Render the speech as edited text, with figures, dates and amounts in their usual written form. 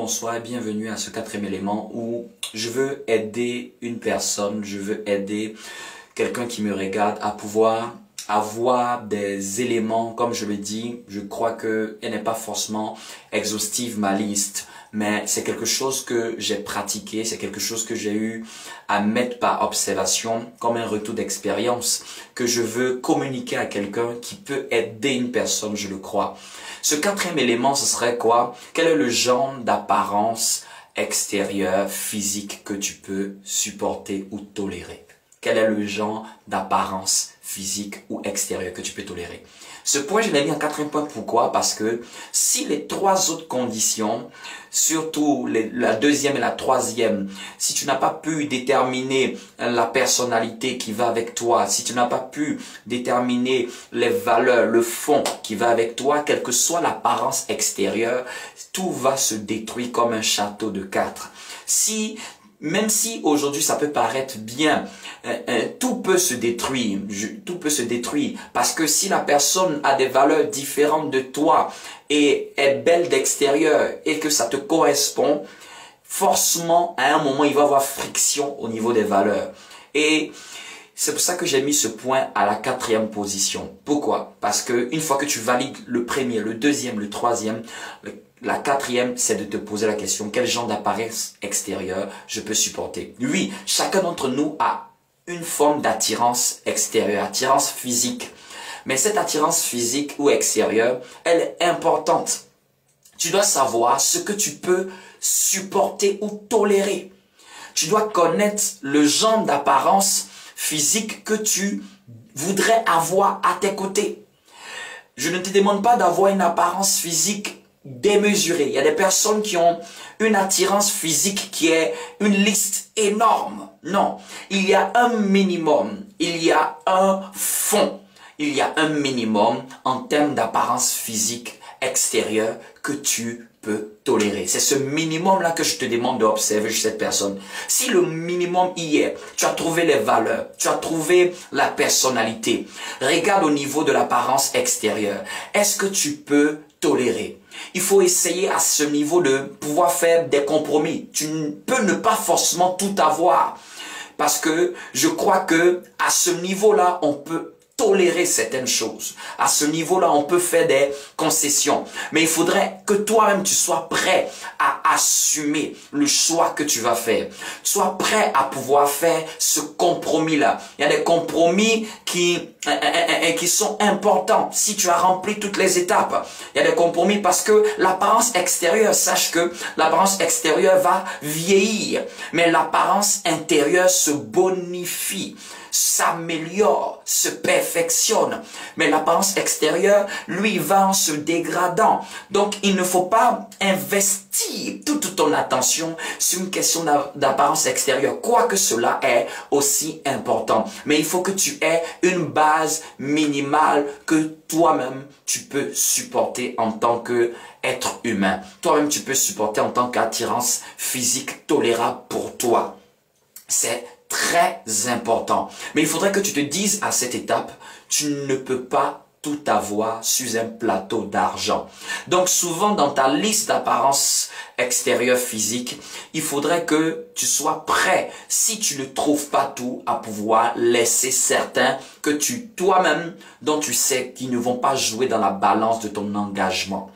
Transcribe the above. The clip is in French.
bonsoir et bienvenue à ce quatrième élément où je veux aider une personne, je veux aider quelqu'un qui me regarde à pouvoir avoir des éléments, comme je le dis, je crois que elle n'est pas forcément exhaustive ma liste, mais c'est quelque chose que j'ai pratiqué, c'est quelque chose que j'ai eu à mettre par observation comme un retour d'expérience que je veux communiquer à quelqu'un qui peut aider une personne, je le crois. Ce quatrième élément, ce serait quoi? Quel est le genre d'apparence extérieure, physique que tu peux supporter ou tolérer? Quel est le genre d'apparence physique ou extérieure que tu peux tolérer? Ce point, je l'ai mis en quatrième point. Pourquoi? Parce que si les trois autres conditions, surtout la deuxième et la troisième, si tu n'as pas pu déterminer la personnalité qui va avec toi, si tu n'as pas pu déterminer les valeurs, le fond qui va avec toi, quelle que soit l'apparence extérieure, tout va se détruire comme un château de cartes. Même si aujourd'hui ça peut paraître bien, tout peut se détruire, parce que si la personne a des valeurs différentes de toi et est belle d'extérieur et que ça te correspond, forcément à un moment il va y avoir friction au niveau des valeurs. Et c'est pour ça que j'ai mis ce point à la quatrième position. Pourquoi? Parce que une fois que tu valides le premier, le deuxième, le troisième, la quatrième, c'est de te poser la question, quel genre d'apparence extérieure je peux supporter? Oui, chacun d'entre nous a une forme d'attirance extérieure, attirance physique. Mais cette attirance physique ou extérieure, elle est importante. Tu dois savoir ce que tu peux supporter ou tolérer. Tu dois connaître le genre d'apparence physique que tu voudrais avoir à tes côtés. Je ne te demande pas d'avoir une apparence physique démesurée. Il y a des personnes qui ont une attirance physique qui est une liste énorme. Non, il y a un minimum, il y a un fond, il y a un minimum en termes d'apparence physique extérieure que tu peux tolérer. C'est ce minimum-là que je te demande d'observer chez cette personne. Si le minimum y est, tu as trouvé les valeurs, tu as trouvé la personnalité, regarde au niveau de l'apparence extérieure. Est-ce que tu peux tolérer? Il faut essayer à ce niveau de pouvoir faire des compromis. Tu peux ne pas forcément tout avoir. Parce que je crois que à ce niveau-là, on peut tolérer certaines choses. À ce niveau-là, on peut faire des concessions. Mais il faudrait que toi-même, tu sois prêt à assumer le choix que tu vas faire. Sois prêt à pouvoir faire ce compromis-là. Il y a des compromis qui sont importants. Si tu as rempli toutes les étapes, il y a des compromis parce que l'apparence extérieure, sache que l'apparence extérieure va vieillir. Mais l'apparence intérieure se bonifie, s'améliore, se perfectionne. Mais l'apparence extérieure, lui, va en se dégradant. Donc, il ne faut pas investir toute ton attention sur une question d'apparence extérieure, quoique cela est aussi important. Mais il faut que tu aies une base minimale que toi-même, tu peux supporter en tant qu'être humain. Toi-même, tu peux supporter en tant qu'attirance physique tolérable pour toi. C'est très important. Mais il faudrait que tu te dises à cette étape, tu ne peux pas tout avoir sur un plateau d'argent. Donc souvent dans ta liste d'apparence extérieure physique, il faudrait que tu sois prêt, si tu ne trouves pas tout, à pouvoir laisser certains que toi-même, dont tu sais qu'ils ne vont pas jouer dans la balance de ton engagement.